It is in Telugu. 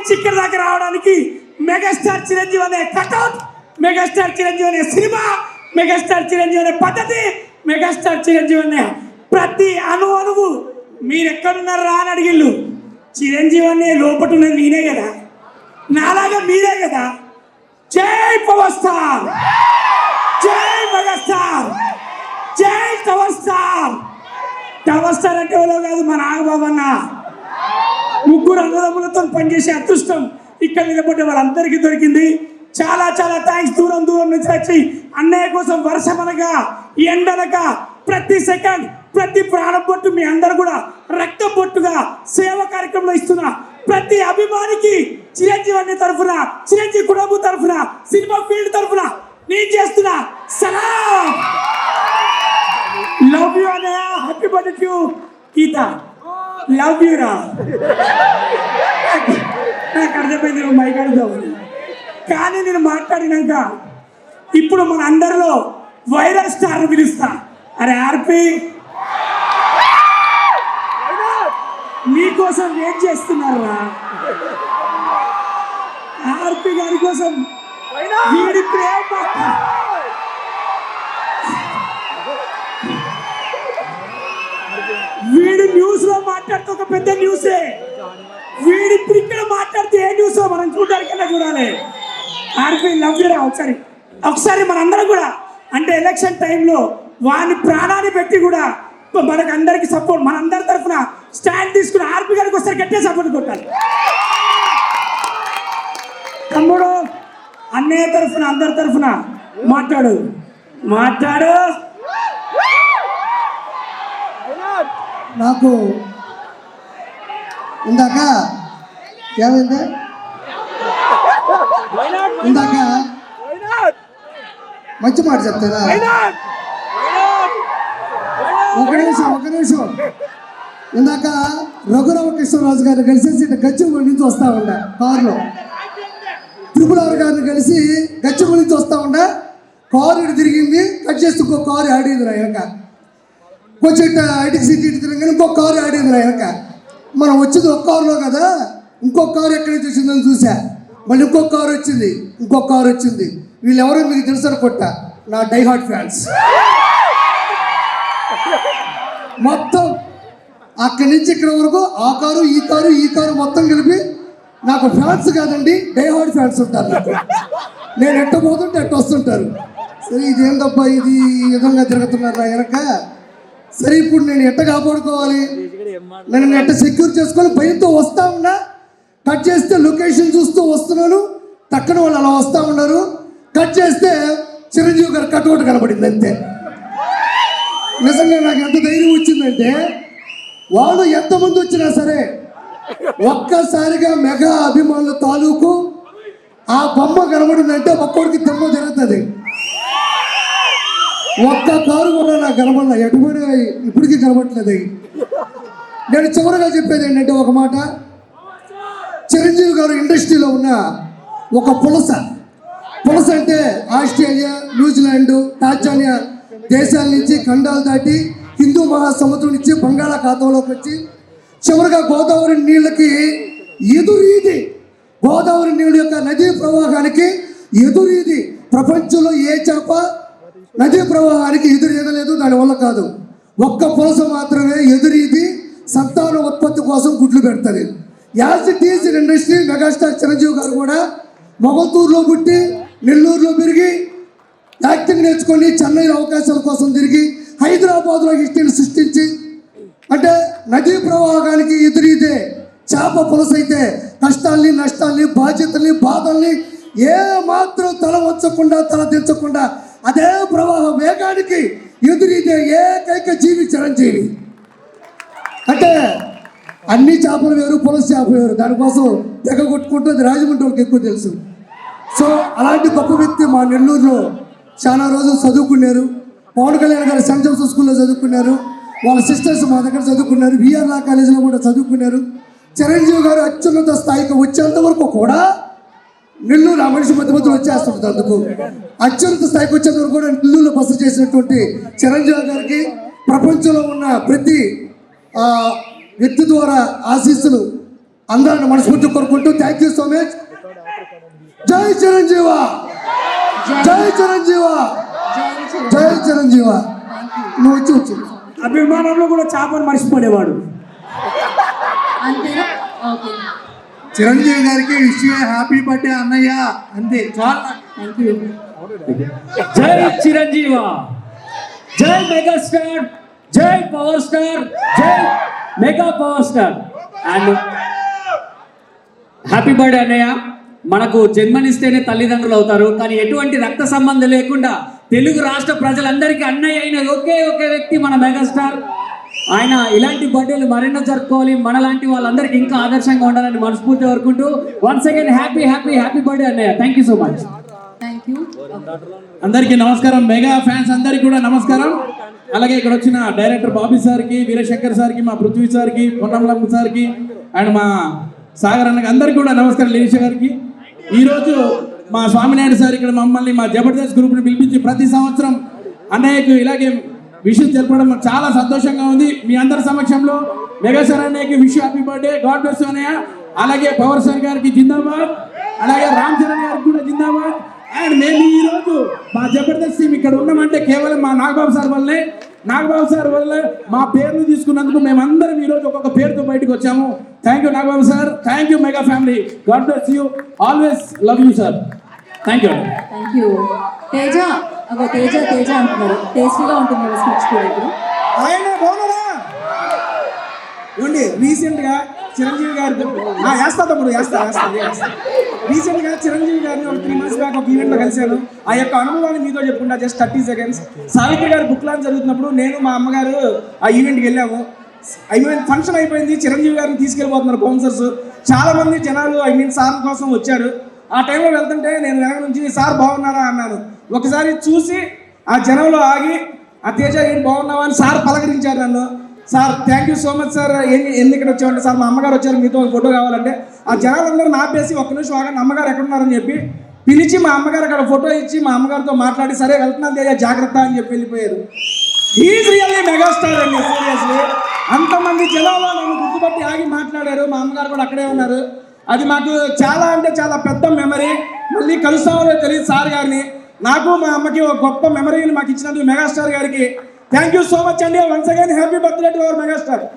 నుంచి ఇక్కడ దాకా రావడానికి మెగాస్టార్ చిరంజీవి అనే కటౌట్, మెగాస్టార్ చిరంజీవి అనే సినిమా, మెగాస్టార్ చిరంజీవి అనే పద్ధతి, మెగాస్టార్ చిరంజీవి అనే ప్రతి అణువు మీరు ఎక్కడున్నారా అని అడిగిళ్ళు. చిరంజీవి అనే లోపల ఉన్నది నేనే కదా, నాలాగా మీరే కదా. జై పవర్ స్టార్, జై మెగాస్టార్, జై పవర్ స్టార్. పవర్ స్టార్ అంటే ఎవరో కాదు, మా నాగబాబన్న. ముగ్గురు అన్నదమ్ములతో పనిచేసే అదృష్టం ఇక్కడ నిలబడ్డ వాళ్ళందరికీ దొరికింది. చాలా చాలా థ్యాంక్స్. దూరం నుంచి వచ్చి అన్నయ్య కోసం వర్షమనగా ఎండనక ప్రతి సెకండ్ ప్రతి ప్రాణం బొట్టు మీ అందరు కూడా రక్తం బొట్టుగా సేవ కార్యక్రమంలో ఇస్తున్న ప్రతి అభిమానికి చిరంజీవి అనే తరఫున, చిరంజీవి కుటుంబం తరఫున, సినిమా ఫీల్డ్ తరఫున నేను చేస్తున్నా సలాం. లవ్ యూ అన్నయ్య, happy birthday to Geeta. Love you రా. నాకు అర్థమైంది నువ్వు మైక్ అడుగుతావు, కానీ నేను మాట్లాడినాక ఇప్పుడు మన అందరిలో వైరల్ స్టార్ పిలుస్తా. అరే ఆర్పి, మీకోసం వెయిట్ చేస్తున్నారా? ఆర్పి గారి కోసం వీడి ప్రేమ, వీడి న్యూస్ లో మాట్లాడితే ఒక పెద్ద న్యూసే. వీడి ఇప్పుడు ఇక్కడ మాట్లాడితే ఏ న్యూస్ మనం చూడడానికన్నా చూడాలి. ఆర్పి లవ్ యూ రా. ఒకసారి మనందరం కూడా అంటే ఎలక్షన్ టైంలో వాని ప్రాణాన్ని పెట్టి కూడా మనకు అందరికి సపోర్ట్, మనందరి తరఫున స్టాండ్ తీసుకుని ఆర్పి గారికి ఒకసారి గట్టిగా సపోర్ట్ కొట్టాలి. తమ్ముడు అన్నయ్య తరఫున అందరి తరఫున మాట్లాడు. నాకు ఇందాక ఏమైంది, ఇందాక మంచి మాట చెప్తారా? ఒక నిమిషం. ఇందాక రఘురామ కృష్ణరాజు గారిని కలిసి గచ్చిబౌలి నుంచి వస్తా ఉండే కారులో, త్రిపురారు గారిని కలిసి గచ్చిబౌలి నుంచి వస్తా ఉండే. కారు ఇటు తిరిగింది, కట్ చేస్తూ ఇంకో కారు ఆడేది రా వెనక. కొంచెం ఐటీకి సిటీ ఇటు తిరగని ఇంకో కారు ఆడేది రా వెనక. మనం వచ్చింది ఒక కారులో కదా, ఇంకొక కారు ఎక్కడి నుంచి వచ్చిందని చూసా. మళ్ళీ ఇంకొక కారు వచ్చింది. వీళ్ళెవరో మీకు తెలుసు అనుకుంటా, నా డైహార్ట్ ఫ్యాన్స్. మొత్తం అక్కడి నుంచి ఇక్కడ వరకు ఆ కారు ఈ కారు మొత్తం కలిపి నాకు ఫ్యాన్స్ కాదండి, డైహార్ట్ ఫ్యాన్స్ ఉంటారు నాకు. నేను ఎట్ట పోతుంటే ఎట్ట వస్తుంటారు. సరే ఇదేందబ్బా ఇది ఈ విధంగా తిరుగుతున్నారు నా వెనక. సరే ఇప్పుడు నేను ఎట్ట కాపాడుకోవాలి, నేను ఎట్ట సెక్యూర్ చేసుకొని భయంతో వస్తా ఉన్నా. కట్ చేస్తే లొకేషన్ చూస్తూ వస్తున్నాను, తక్కన వాళ్ళు అలా వస్తూ ఉన్నారు. కట్ చేస్తే చిరంజీవి గారు కట్అవుట్ కనబడింది అంతే. నిజంగా నాకు ఎంత ధైర్యం వచ్చిందంటే, వాళ్ళు ఎంతమంది వచ్చినా సరే ఒక్కసారిగా మెగా అభిమానుల తాలూకు ఆ బొమ్మ కనబడిందంటే ఒక్కొక్కడికి దెమ్మ జరుగుతుంది. ఒక్క కారు కూడా నాకు కనబడ, ఎటువంటి ఇప్పటికీ కనబడట్లేదు. నేను చివరిగా చెప్పేది ఏంటంటే ఒక మాట, చిరంజీవి గారు ఇండస్ట్రీలో ఉన్న ఒక పులస అంటే ఆస్ట్రేలియా, న్యూజిలాండ్, టాంజానియా దేశాల నుంచి ఖండాలు దాటి హిందూ మహాసముద్రం నుంచి బంగాళాఖాతంలోకి వచ్చి చివరిగా గోదావరి నీళ్ళకి ఎదురీది, గోదావరి నీళ్ళ యొక్క నదీ ప్రవాహానికి ఎదురీది. ప్రపంచంలో ఏ చేప నదీ ప్రవాహానికి ఎదురీదలేదు, దానివల్ల కాదు. ఒక్క పులస మాత్రమే ఎదురీది సంతాన ఉత్పత్తి కోసం గుడ్లు పెడతారు. As it is industry. Megastar Chiranjeevi గారు కూడా మొగల్తూరులో పుట్టి నెల్లూరులో పెరిగి యాక్టింగ్ నేర్చుకొని చెన్నైలో అవకాశాల కోసం తిరిగి హైదరాబాద్లో హిస్టరీని సృష్టించి, అంటే నదీ ప్రవాహానికి ఎదురీదే చేప పులస అయితే కష్టాల్ని, నష్టాల్ని, బాధ్యతల్ని, బాధల్ని ఏ మాత్రం తల వంచకుండా, తల దించకుండా అదే ప్రవాహ వేగానికి ఎదురీదే ఏకైక జీవి చిరంజీవి. అంటే అన్ని చేపలు వేరు, పులస చేపలు వేరు. దానికోసం తెగ కొట్టుకుంటుంది రాజమండ్రి వాళ్ళకి ఎక్కువ తెలుసు. సో అలాంటి గొప్ప వ్యక్తి మా నెల్లూరులో చాలా రోజులు చదువుకున్నారు. పవన్ కళ్యాణ్ గారు సెంట్ జోసెఫ్ స్కూల్లో చదువుకున్నారు. వాళ్ళ సిస్టర్స్ మా దగ్గర చదువుకున్నారు. విఆర్ లా కాలేజీలో కూడా చదువుకున్నారు. చిరంజీవి గారు అత్యున్నత స్థాయికి వచ్చేంత వరకు కూడా నెల్లూరు ఆ మనిషి మధ్య మధ్యలో వచ్చేస్తుంటుంది. అందుకు అత్యున్నత స్థాయికి వచ్చేంత వరకు కూడా నెల్లూరులో బస చేసినటువంటి చిరంజీవి గారికి ప్రపంచంలో ఉన్న ప్రతి వ్యక్తి ద్వారా ఆశీస్సులు అందరిని మనస్ఫూర్తి కోరుకుంటూ థ్యాంక్ యూ సో మచ్. జై చిరంజీవ, జై చిరంజీవ, జై చిరంజీవ. నువ్వు వచ్చి అభిమానంలో కూడా చేపను మర్చిపోలేవాడు. అంతేనా? ఓకే, చిరంజీవి గారికి విషయం హ్యాపీ బర్త్డే అన్నయ్య, అంతే చాలా. Thank you. జై చిరంజీవ, జై మెగాస్టార్, జై పవర్ స్టార్, జై mega power star. And happy birthday అన్నయ్య. మనకు జన్మనిస్తేనే తల్లిదండ్రులు అవుతారు, కానీ ఎటువంటి రక్త సంబంధం లేకుండా తెలుగు రాష్ట్ర ప్రజలందరికీ అన్నయ్య అయిన ఒకే వ్యక్తి మన మెగాస్టార్. ఆయన ఇలాంటి బర్త్డేలు మరెన్నో జరుపుకోవాలి, మనలాంటి వాళ్ళందరికీ ఇంకా ఆదర్శంగా ఉండాలని మనస్ఫూర్తి కోరుకుంటూ once again happy happy happy birthday అన్నయ్య. Thank you so much. Thank you. అందరికీ నమస్కారం, మెగా ఫ్యాన్స్ అందరికీ కూడా నమస్కారం. అలాగే ఇక్కడ వచ్చిన డైరెక్టర్ బాబీ సార్కి, వీరశంకర్ సార్కి, మా పృథ్వీ సార్కి, పొన్నంలమ్మ సార్కి అండ్ మా సాగర్ అన్నకి అందరికీ కూడా నమస్కారం. లిరీష గారికి ఈరోజు మా స్వామినాయుడు సార్ ఇక్కడ మమ్మల్ని మా జబర్దస్త్ గ్రూప్ని పిలిపించి ప్రతి సంవత్సరం అన్నయ్యకు ఇలాగే విషయం తెలపడం మాకు చాలా సంతోషంగా ఉంది. మీ అందరి సమక్షంలో మెగాస్టార్ అన్నయ్యకి wish happy birthday, God bless అన్నయ్య. అలాగే పవర్ స్టార్ గారికి జిందాబాద్, అలాగే రామ్ చరణ్ గారికి కూడా జిందాబాద్. అండ్ మేము ఈరోజు మా జబర్దస్త్ టీం ఇక్కడ ఉన్నామంటే కేవలం మా నాగబాబు సార్ వల్లే. నాగబాబు సార్ వల్ల మా పేర్లు తీసుకున్నందుకు మేమందరం ఈరోజు ఒక్కొక్క పేరుతో బయటకు వచ్చాము. Thank you Nagababu sir, thank you mega family, God bless you, always love you sir. Thank you. Thank you. Teja, అగో తేజ తేజ అంటున్నారు. టేస్టీగా ఉంటుంది స్పీచ్ కూడా ఇప్పుడు. ఆయన బాగున్నారా? ఏమండి రీసెంట్గా చిరంజీవి గారు వేస్తా తమ్ముడు వేస్తా రీసెంట్గా చిరంజీవి గారిని ఒక 3 months బ్యాక్ ఒక ఈవెంట్లో కలిశాను. ఆ యొక్క అనుభవాన్ని మీతో చెప్పుకుంటా జస్ట్ 30 seconds. సావిత్రి గారు బుక్ లాంచ్ జరుగుతున్నప్పుడు నేను మా అమ్మగారు ఆ ఈవెంట్కి వెళ్ళాము. ఫంక్షన్ అయిపోయింది, చిరంజీవి గారిని తీసుకెళ్ళిపోతున్నారు బౌన్సర్స్. చాలామంది జనాలు సార్ కోసం వచ్చారు. ఆ టైంలో వెళ్తుంటే నేను వెనక నుంచి సార్ బాగున్నారా అన్నాను. ఒకసారి చూసి ఆ జనంలో ఆగి ఆ తేజ ఏంటి బాగున్నావా అని సార్ పలకరించారు నన్ను. Sir thank you so much sir, ఎందుకు ఇక్కడ వచ్చామంటే సార్ మా అమ్మగారు వచ్చారు మీతో ఒక ఫోటో కావాలంటే ఆ జనాలందరూ నాపేసి ఒక్క నిమిషం ఆగండి అమ్మగారు ఎక్కడున్నారని చెప్పి పిలిచి మా అమ్మగారు అక్కడ ఫోటో ఇచ్చి మా అమ్మగారితో మాట్లాడి సరే వెళ్తున్నాను తేజ జాగ్రత్త అని చెప్పి వెళ్ళిపోయారు. ఈజ్ రియల్లీ మెగాస్టార్ అండి, సీరియస్లీ. అంతమంది జనాల్లో నన్ను గుర్తుపట్టి ఆగి మాట్లాడారు. మా అమ్మగారు కూడా అక్కడే ఉన్నారు. అది మాకు చాలా అంటే చాలా పెద్ద మెమరీ. మళ్ళీ కలుస్తామో తెలియదు సార్ గారిని. నాకు మా అమ్మకి ఒక గొప్ప మెమరీని మాకు ఇచ్చినందుకు మెగాస్టార్ గారికి థ్యాంక్ యూ సో మచ్ అండి. Once again happy birthday to our megastar.